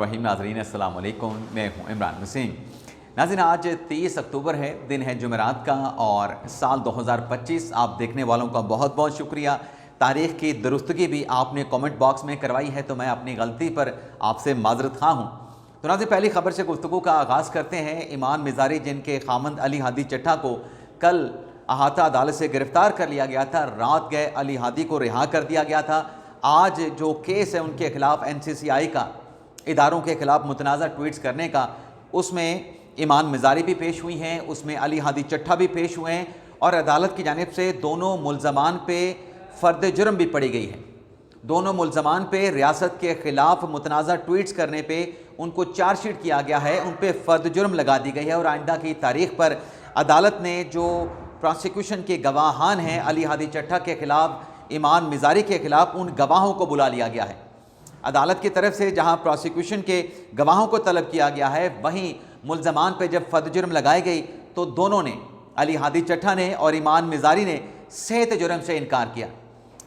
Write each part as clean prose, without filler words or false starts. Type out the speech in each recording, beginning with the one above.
रहीम नाज़रीन अस्सलाम वालेकुम, मैं हूं इमरान हुसैन। नाज़रीन, आज 30 अक्टूबर है, दिन है जुमेरात का और साल 2025। आप देखने वालों का बहुत बहुत शुक्रिया। तारीख़ की दुरुस्तगी भी आपने कमेंट बॉक्स में करवाई है, तो मैं अपनी गलती पर आपसे माजरत खा हूँ। तो नाज़रीन, पहली खबर से गुफ्तगू का आगाज़ करते हैं। ईमान मिज़ारी, जिनके खामंद अली हादी चट्टा को कल अहाता अदालत से गिरफ़्तार कर लिया गया था, रात गए अली हादी को रिहा कर दिया गया था। आज जो केस है उनके खिलाफ NCCI का, इदारों के खिलाफ मुतनाज़ा ट्वीट्स करने का, उसमें ईमान मिज़ारी भी पेश हुई हैं, उसमें अली हादी चट्टा भी पेश हुए हैं और अदालत की जानिब से दोनों मुल्ज़मान पे फ़र्द जुर्म भी पड़ी गई है। दोनों मुल्ज़मान पे रियासत के ख़िलाफ़ मुतनाज़ा ट्वीट्स करने पे उनको चार्जशीट किया गया है, उन पर फ़र्द जुर्म लगा दी गई है और आइंदा की तारीख़ पर अदालत ने जो प्रोसिक्यूशन के गवाहान हैं अली हादी चट्टा के ख़िलाफ़, ईमान मिज़ारी के ख़िलाफ़, उन गवाहों को बुला लिया गया है। अदालत की तरफ से जहां प्रोसिक्यूशन के गवाहों को तलब किया गया है, वहीं मुल्ज़मान पे जब फ़र्द जुर्म लगाई गई तो दोनों ने, अली हादी चट्टा ने और ईमान मिज़ारी ने, सेहत जुर्म से इनकार किया।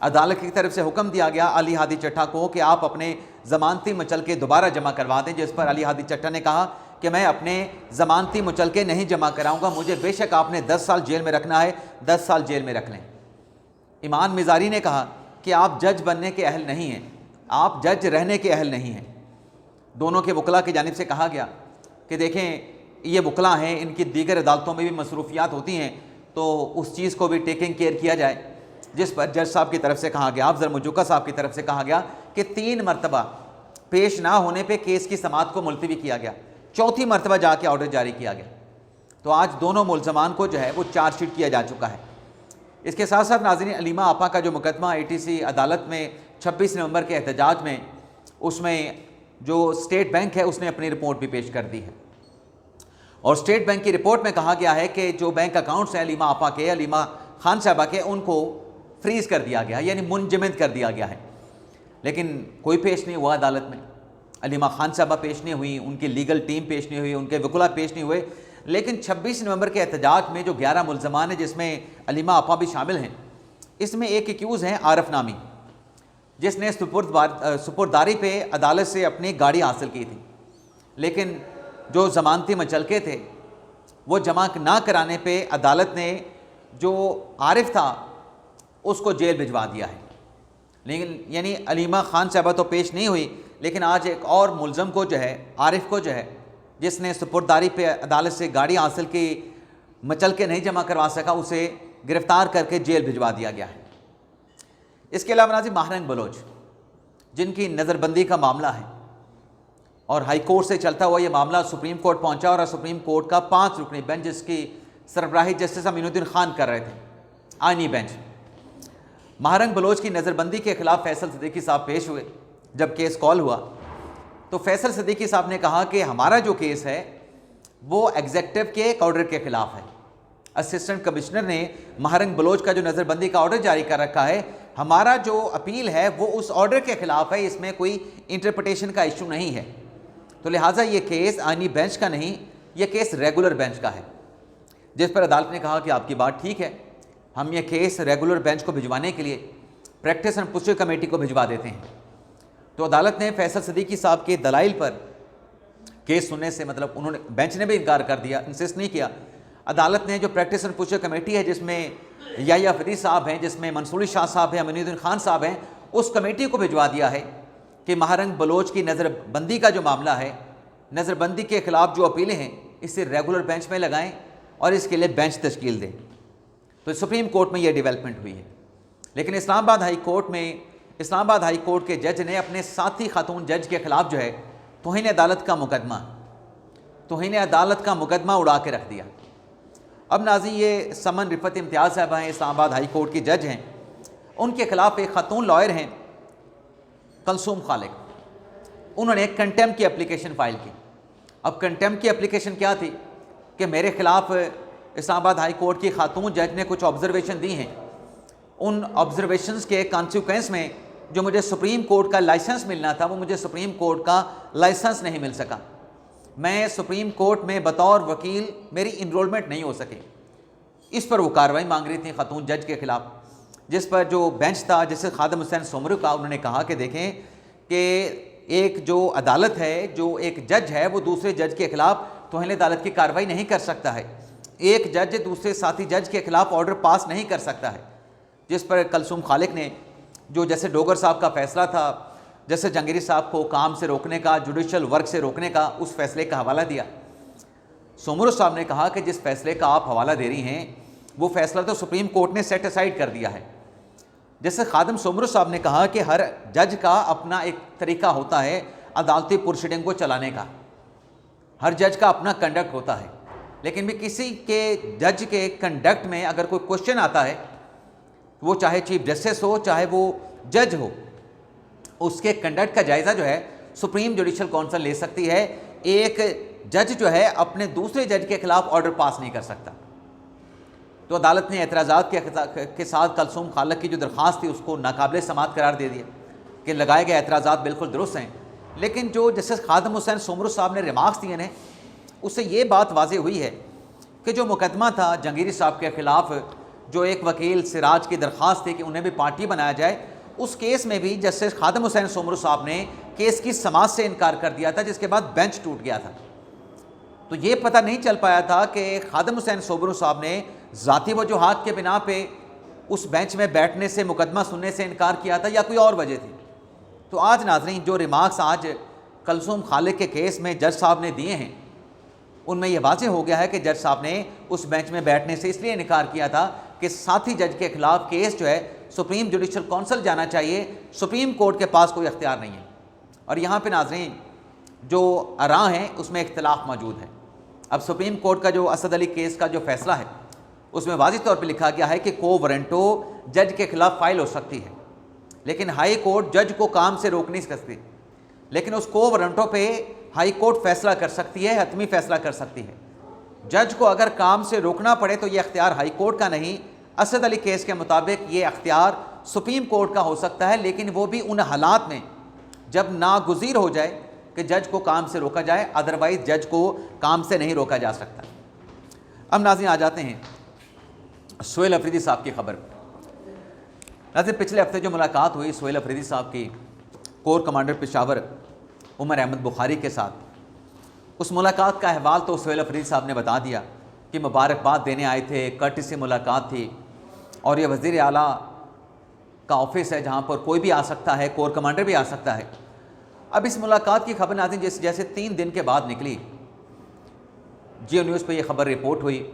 अदालत की तरफ से हुक्म दिया गया अली हादी चट्टा को कि आप अपने ज़मानती मुचलके दोबारा जमा करवा दें, जिस पर अली हादी चट्टा ने कहा कि मैं अपने ज़मानती मुचलके नहीं जमा कराऊँगा, मुझे बेशक आपने 10 साल जेल में रखना है, 10 साल जेल में रख लें। ईमान मिज़ारी ने कहा कि आप जज बनने के अहल नहीं हैं, आप जज रहने के अहल नहीं हैं। दोनों के वकला की जानिब से कहा गया कि देखें, ये वकला हैं, इनकी दीगर अदालतों में भी मसरूफियात होती हैं, तो उस चीज़ को भी टेकिंग केयर किया जाए। जिस पर जज साहब की तरफ से कहा गया, अफजल मुजुक्का साहब की तरफ से कहा गया कि 3 मरतबा पेश ना होने पर केस की समाअत को मुलतवी किया गया, चौथी मरतबा जाके ऑर्डर जारी किया गया। तो आज दोनों मुल्ज़मान को जो है वो चार्जशीट किया जा चुका है। इसके साथ साथ नाज़रीन, अलीमा आपा का जो मुकदमा ATC अदालत में 26 नवंबर के एहतजाज में, उसमें जो स्टेट बैंक है उसने अपनी रिपोर्ट भी पेश कर दी है और स्टेट बैंक की रिपोर्ट में कहा गया है कि जो बैंक अकाउंट्स हैं अलीमा आपा के, अलीमा खान साहबा के, उनको फ्रीज़ कर दिया गया है, यानी मुंजमद कर दिया गया है। लेकिन कोई पेश नहीं हुआ अदालत में, अलीमा खान साहबा पेश नहीं हुई, उनकी लीगल टीम पेश नहीं हुई, उनके वकला पेश नहीं हुए। लेकिन 26 नवंबर के एहतजाज में जो 11 मुल्ज़मान हैं, जिसमें अलीमा आपा भी शामिल हैं, इसमें एक एक्यूज़ हैं आरिफ नामी, जिसने सुपुर्दारी पे अदालत से अपनी गाड़ी हासिल की थी, लेकिन जो ज़मानती मुचलके थे वो जमा ना कराने पे अदालत ने जो आरिफ था उसको जेल भिजवा दिया है। लेकिन यानी अलीमा खान साहबा तो पेश नहीं हुई, लेकिन आज एक और मुल्ज़म को जो है, आरिफ को जो है, जिसने सुपुर्दारी पे अदालत से गाड़ी हासिल की, मुचलके नहीं जमा करवा सका, उसे गिरफ़्तार करके जेल भिजवा दिया गया है। इसके अलावा नाज़रीन, महरंग बलोच, जिनकी नज़रबंदी का मामला है और हाई कोर्ट से चलता हुआ ये मामला सुप्रीम कोर्ट पहुंचा और सुप्रीम कोर्ट का 5 रुकनी बेंच, जिसकी सरबराही जस्टिस अमीनुद्दीन खान कर रहे थे, आइनी बेंच, महरंग बलोच की नज़रबंदी के खिलाफ फैसल सिद्दीकी साहब पेश हुए। जब केस कॉल हुआ तो फैसल सिद्दीकी साहब ने कहा कि हमारा जो केस है वो एग्जेक्टिव के एक ऑर्डर के खिलाफ है। असिस्टेंट कमिश्नर ने महरंग बलोच का जो नज़रबंदी का ऑर्डर जारी कर रखा है, हमारा जो अपील है वो उस ऑर्डर के खिलाफ है, इसमें कोई इंटरप्रिटेशन का इशू नहीं है। तो लिहाजा ये केस आइनी बेंच का नहीं, ये केस रेगुलर बेंच का है। जिस पर अदालत ने कहा कि आपकी बात ठीक है, हम ये केस रेगुलर बेंच को भिजवाने के लिए प्रैक्टिस एंड प्रोसीजर कमेटी को भिजवा देते हैं। तो अदालत ने फैसल सिद्दीकी साहब के दलाइल पर केस सुनने से, मतलब उन्होंने, बेंच ने भी इनकार कर दिया, इंसिस्ट नहीं किया। अदालत ने जो प्रैक्टिस एंड प्रोसीजर कमेटी है, जिसमें याया फरीद साहब हैं, जिसमें मंसूरी शाह साहब हैं, अमीनुद्दीन खान साहब हैं, उस कमेटी को भिजवा दिया है कि महरंग बलोच की नज़रबंदी का जो मामला है, नज़रबंदी के खिलाफ जो अपीलें हैं, इसे रेगुलर बेंच में लगाएं और इसके लिए बेंच तश्कील दें। तो सुप्रीम कोर्ट में ये डेवलपमेंट हुई है। लेकिन इस्लामाबाद हाई कोर्ट के जज ने अपने साथी खातून जज के खिलाफ जो है तौहीन अदालत का मुकदमा उड़ा के रख दिया। अब नाज़रीन, ये समन रिफत इम्तियाज़ साहबा हैं, इस्लामाबाद हाई कोर्ट की जज हैं, उनके खिलाफ एक खातून लॉयर हैं कलसूम खालिक, उन्होंने कंटेम्प्ट की एप्लीकेशन फ़ाइल की। अब कंटेम्प्ट की एप्लीकेशन क्या थी कि मेरे खिलाफ इस्लामाबाद हाई कोर्ट की खातून जज ने कुछ ऑब्जर्वेशन दी हैं, उन ऑब्जर्वेशंस के कॉन्सिक्वेंस में जो मुझे सुप्रीम कोर्ट का लाइसेंस मिलना था, वो मुझे सुप्रीम कोर्ट का लाइसेंस नहीं मिल सका। मैं सुप्रीम कोर्ट में बतौर वकील, मेरी इनरोलमेंट नहीं हो सके। इस पर वो कार्रवाई मांग रही थी खातून जज के खिलाफ, जिस पर जो बेंच था, जैसे खादिम हुसैन सोमरू का, उन्होंने कहा कि देखें कि एक जो अदालत है, जो एक जज है, वो दूसरे जज के खिलाफ तौहीन अदालत की कार्रवाई नहीं कर सकता है। एक जज दूसरे साथी जज के खिलाफ ऑर्डर पास नहीं कर सकता है, जिस पर कलसूम खालिक ने जो जैसे डोगर साहब का फैसला था, जैसे जहांगीर साहब को काम से रोकने का, जुडिशल वर्क से रोकने का, उस फैसले का हवाला दिया। सोमरू साहब ने कहा कि जिस फैसले का आप हवाला दे रही हैं वो फैसला तो सुप्रीम कोर्ट ने सेट असाइड कर दिया है। जैसे खादिम सोमरू साहब ने कहा कि हर जज का अपना एक तरीका होता है अदालती प्रोसीडिंग को चलाने का, हर जज का अपना कंडक्ट होता है, लेकिन भी किसी के जज के कंडक्ट में अगर कोई क्वेश्चन आता है, वो चाहे चीफ जस्टिस हो चाहे वो जज हो, उसके कंडक्ट का जायज़ा जो है सुप्रीम जुडिशल काउंसिल ले सकती है। एक जज जो है अपने दूसरे जज के खिलाफ ऑर्डर पास नहीं कर सकता। तो अदालत ने एतराज़ात के साथ कलसूम खालिक की जो दरख्वास्त थी उसको नाकाबिल समाअत करार दे दिया कि लगाए गए एतराज़ात बिल्कुल दुरुस्त हैं। लेकिन जो जस्टिस खादिम हुसैन सोमरू साहब ने रिमार्क्स दिए हैं उससे ये बात वाज़ेह हुई है कि जो मुकदमा था जहांगीर साहब के ख़िलाफ़, जो एक वकील सिराज की दरख्वास्त थी कि उन्हें भी पार्टी बनाया जाए, उस केस में भी जस्टिस खादिम हुसैन सोमरू साहब ने केस की समाअत से इनकार कर दिया था, जिसके बाद बेंच टूट गया था। तो ये पता नहीं चल पाया था कि खादिम हुसैन सोमरू साहब ने ज़ाती वजूहात के बिना पे उस बेंच में बैठने से, मुकदमा सुनने से इनकार किया था या कोई और वजह थी। तो आज नाज़रीन जो रिमार्क्स आज कलसूम खालिक के केस में जज साहब ने दिए हैं उनमें यह वाज़ेह हो गया है कि जज साहब ने उस बेंच में बैठने से इसलिए इनकार किया था कि साथी जज के खिलाफ केस जो है सुप्रीम जुडिशल काउंसिल जाना चाहिए, सुप्रीम कोर्ट के पास कोई अख्तियार नहीं है। और यहाँ पे नाज़रीन जो आरा हैं उसमें इख्तिलाफ मौजूद है। अब सुप्रीम कोर्ट का जो असद अली केस का जो फैसला है उसमें वाज़ेह तौर पे लिखा गया है कि को वारंटो जज के खिलाफ फाइल हो सकती है, लेकिन हाई कोर्ट जज को काम से रोक नहीं सकती। लेकिन उस को वारंटो पे हाई कोर्ट फैसला कर सकती है, हतमी फैसला कर सकती है। जज को अगर काम से रोकना पड़े तो ये अख्तियार हाई कोर्ट का नहीं, असद अली केस के मुताबिक ये अख्तियार सुप्रीम कोर्ट का हो सकता है, लेकिन वो भी उन हालात में जब नागुज़ीर हो जाए कि जज को काम से रोका जाए, अदरवाइज जज को काम से नहीं रोका जा सकता। अब नाज़रीन आ जाते हैं सोहेल अफरीदी साहब की खबर। नाज़रीन पिछले हफ्ते जो मुलाकात हुई सोहेल अफरीदी साहब की कोर कमांडर पेशावर उमर अहमद बुखारी के साथ, उस मुलाकात का अहवाल तो सोहेल अफरीदी साहब ने बता दिया कि मुबारकबाद देने आए थे, कर्टसी मुलाकात थी और ये वज़ीर आला का ऑफिस है जहाँ पर कोई भी आ सकता है, कोर कमांडर भी आ सकता है। अब इस मुलाकात की खबर नाज़रीन जैसे 3 दिन के बाद निकली, जियो न्यूज़ पे ये खबर रिपोर्ट हुई।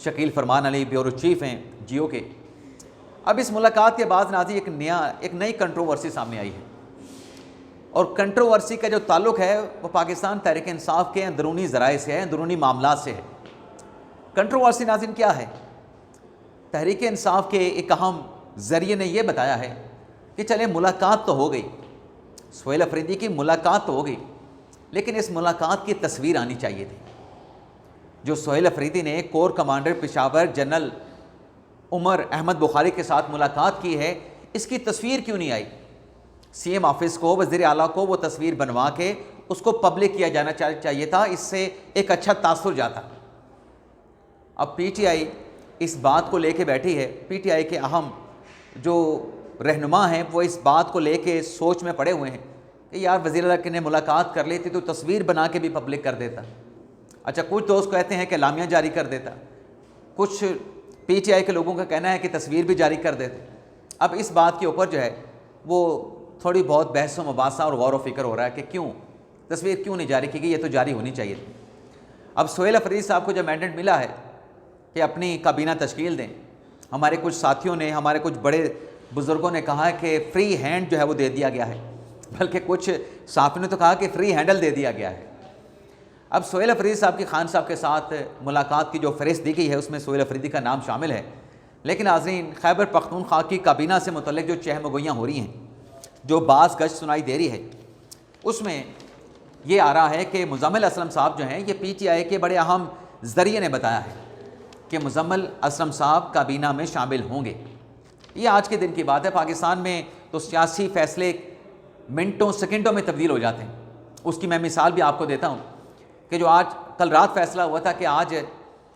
शकील फरमान अली ब्यूरो चीफ़ हैं जियो के। अब इस मुलाकात के बाद नाज़रीन एक नई कंट्रोवर्सी सामने आई है, और कंट्रोवर्सी का जो ताल्लुक है वो पाकिस्तान तहरीक इंसाफ के अंदरूनी ज़राए से है, अंदरूनी मामला से है। कंट्रोवर्सी नाज़रीन क्या है? तहरीक इंसाफ के एक अहम ज़रिए ने यह बताया है कि चले मुलाकात तो हो गई, सोहेल अफरीदी की मुलाकात तो हो गई, लेकिन इस मुलाकात की तस्वीर आनी चाहिए थी। जो सोहेल अफरीदी ने core commander Peshawar general Umar Ahmad Bukhari के साथ मुलाकात की है, इसकी तस्वीर क्यों नहीं आई? सीएम ऑफिस को, वज़ीर आला को वो तस्वीर बनवा के उसको पब्लिक किया जाना चाहिए था, इससे एक अच्छा तासुर जाता। अब पीटीआई इस बात को लेके बैठी है, पीटीआई के अहम जो रहनुमा हैं वो इस बात को लेके सोच में पड़े हुए हैं कि यार वज़ीर आला ने मुलाकात कर ली थी तो तस्वीर बना के भी पब्लिक कर देता। अच्छा, कुछ दोस्त कहते हैं कि लामिया जारी कर देता, कुछ पीटीआई के लोगों का कहना है कि तस्वीर भी जारी कर देते। अब इस बात के ऊपर जो है वो थोड़ी बहुत बहस व मुबासा और गौर व फिक्र हो रहा है कि क्यों तस्वीर क्यों नहीं जारी की गई, ये तो जारी होनी चाहिए थी। अब सोहेल अफरीदी साहब को जब मैंडेट मिला है कि अपनी काबीना तश्कील दें, हमारे कुछ साथियों ने, हमारे कुछ बड़े बुज़ुर्गों ने कहा है कि फ्री हैंड जो है वो दे दिया गया है, बल्कि कुछ साथियों ने तो कहा कि फ्री हैंडल दे दिया गया है। अब सोहेल अफरीदी साहब की खान साहब के साथ मुलाकात की जो फहरिस्त दी गई है उसमें सोहेल अफरीदी का नाम शामिल है, लेकिन नाज़रीन खैबर पख्तूनख्वा की काबीना से मुतल्लिक जो चहमगोइयाँ हो रही हैं, जो बाज़ गश्त सुनाई दे रही है, उसमें ये आ रहा है कि मुज़म्मिल असलम साहब जो हैं, ये पीटीआई के बड़े अहम ज़रिए ने बताया है कि मुज़म्मिल असलम साहब काबीना में शामिल होंगे। ये आज के दिन की बात है। पाकिस्तान में तो सियासी फ़ैसले मिनटों सेकंडों में तब्दील हो जाते हैं। उसकी मैं मिसाल भी आपको देता हूँ कि जो आज कल रात फैसला हुआ था कि आज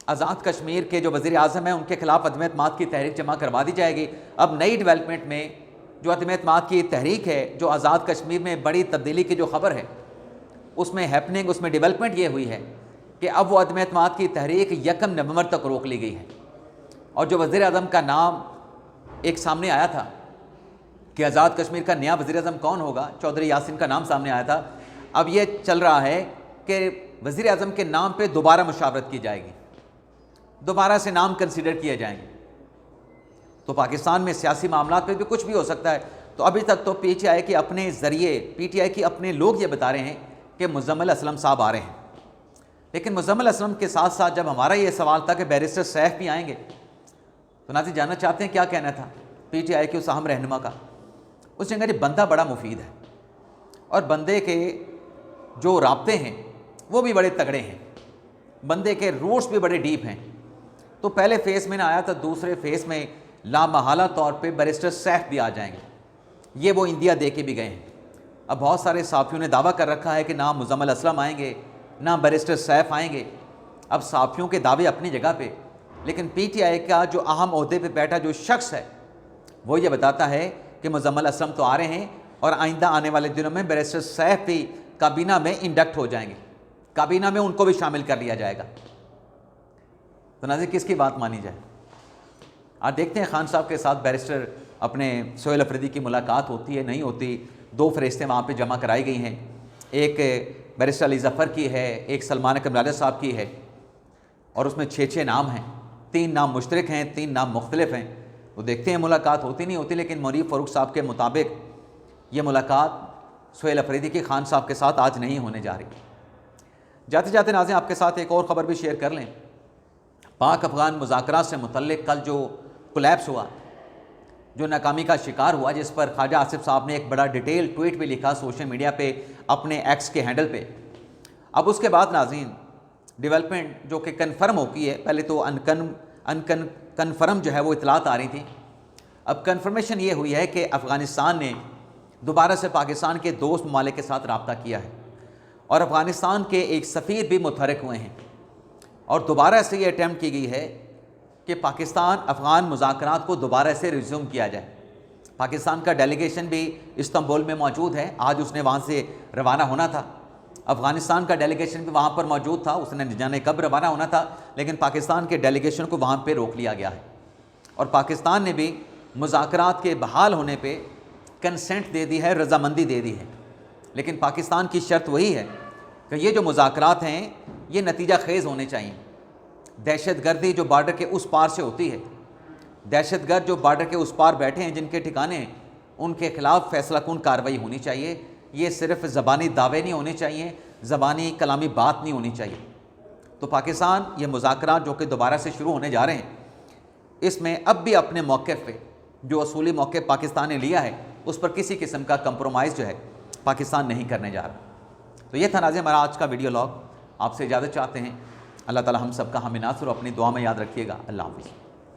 आज़ाद कश्मीर के जो वज़ीर आज़म हैं उनके खिलाफ अदम एतमाद की तहरीक जमा करवा दी जाएगी। अब नई डेवलपमेंट में जो अदम एतमाद की तहरीक है, जो आज़ाद कश्मीर में बड़ी तब्दीली की जो ख़बर है, उसमें हैपनिंग, उसमें डेवलपमेंट ये हुई है कि अब वो अदम एतमाद की तहरीक 1 नवंबर तक रोक ली गई है। और जो वज़ीर आज़म का नाम एक सामने आया था कि आज़ाद कश्मीर का नया वज़ीर आज़म कौन होगा, चौधरी यासीन का नाम सामने आया था। अब ये चल रहा है कि वज़ीर आज़म के नाम पे दोबारा मुशावरत की जाएगी, दोबारा से नाम कंसीडर किए जाएंगे। तो पाकिस्तान में सियासी मामला पे भी कुछ भी हो सकता है। तो अभी तक तो पीटीआई के अपने ज़रिए, पीटीआई के अपने लोग ये बता रहे हैं कि मुज़म्मिल असलम साहब आ रहे हैं। लेकिन मुज़म्मिल असलम के साथ साथ जब हमारा ये सवाल था कि बैरिस्टर सैफ भी आएंगे, तो नाज़रीन जानना चाहते हैं क्या कहना था पीटीआई के उस अहम रहनुमा का। उसने कहा जी बंदा बड़ा मुफीद है और बंदे के जो राब्ते हैं वो भी बड़े तगड़े हैं, बंदे के रूट्स भी बड़े डीप हैं। तो पहले फेज़ में ना आया, तो दूसरे फेज़ में लामहला तौर पे बैरिस्टर सैफ भी आ जाएंगे। ये वो इंडिया दे के भी गए हैं। अब बहुत सारे साफ़ियों ने दावा कर रखा है कि ना मुज़म्मिल असलम आएंगे, ना बैरिस्टर सैफ आएंगे। अब साफ़ियों के दावे अपनी जगह पे, लेकिन पीटीआई का जो अहम ओहदे पे बैठा जो शख्स है वो ये बताता है कि मुज़म्मिल असलम तो आ रहे हैं और आइंदा आने वाले दिनों में बैरिस्टर सैफ भी काबीना में इंडक्ट हो जाएंगे, काबीना में उनको भी शामिल कर लिया जाएगा। तो नाज़रीन किसकी बात मानी जाए? आज देखते हैं खान साहब के साथ बैरिस्टर अपने सोहेल अफरीदी की मुलाकात होती है, नहीं होती। 2 फरिश्ते वहाँ पे जमा कराई गई हैं, एक बैरिस्टर अली ज़फ़र की है, एक सलमान कमराला साहब की है, और उसमें 6 नाम हैं। 3 नाम मुश्तरक हैं, 3 नाम मुख्तलिफ हैं। तो देखते हैं मुलाकात होती नहीं होती। लेकिन मौलवी फ़ारूक साहब के मुताबिक ये मुलाकात सोहेल अफरीदी के खान साहब के साथ आज नहीं होने जा रही। जाते जाते नाज़रीन आपके साथ एक और ख़बर भी शेयर कर लें। पाक अफ़गान मुज़ाकरात से मुतल्लिक़ कल जो कोलैप्स हुआ, जो नाकामी का शिकार हुआ, जिस पर ख्वाजा आसिफ साहब ने एक बड़ा डिटेल ट्वीट भी लिखा सोशल मीडिया पे अपने एक्स के हैंडल पे। अब उसके बाद नाज़रीन डेवलपमेंट जो कि कन्फर्म हो गई है, पहले तो कन्फर्म जो है वो इतलात आ रही थी। अब कन्फर्मेशन ये हुई है कि अफ़गानिस्तान ने दोबारा से पाकिस्तान के दोस्त ममालिक के साथ रब्ता किया है और अफ़गानिस्तान के एक सफ़ीर भी मुतहरक हुए हैं और दोबारा से ये अटैम्प्ट की गई है कि पाकिस्तान अफ़गान मुज़ाकरात को दोबारा से रिज्यूम किया जाए। पाकिस्तान का डेलीगेशन भी इस्तांबुल में मौजूद है, आज उसने वहाँ से रवाना होना था। अफ़गानिस्तान का डेलीगेशन भी वहाँ पर मौजूद था, उसने न जाने कब रवाना होना था, लेकिन पाकिस्तान के डेलीगेशन को वहाँ पर रोक लिया गया है। और पाकिस्तान ने भी मुज़ाकरात के बहाल होने पर कंसेंट दे दी है, रजामंदी दे दी है। लेकिन पाकिस्तान की शर्त वही है कि ये जो मुज़ाकरात हैं ये नतीजा खेज़ होने चाहिए। दहशतगर्दी जो बॉर्डर के उस पार से होती है, दहशतगर्द जो बॉर्डर के उस पार बैठे हैं, जिनके ठिकाने हैं, उनके ख़िलाफ़ फैसला कुन कार्रवाई होनी चाहिए। ये सिर्फ ज़बानी दावे नहीं होने चाहिए, ज़बानी कलामी बात नहीं होनी चाहिए। तो पाकिस्तान ये मुज़ाकरात जो कि दोबारा से शुरू होने जा रहे हैं, इसमें अब भी अपने मौक़िफ़ पे जो असूली मौक़िफ़ पाकिस्तान ने लिया है उस पर किसी किस्म का कंप्रोमाइज़ जो है पाकिस्तान नहीं करने जा रहा। तो ये था नाज़रीन हमारा आज का वीडियो लॉग। आपसे इजाज़त चाहते हैं। अल्लाह ताला हम सब का हामी नासर अपनी दुआ में याद रखिएगा। अल्लाह हाफ़िज़।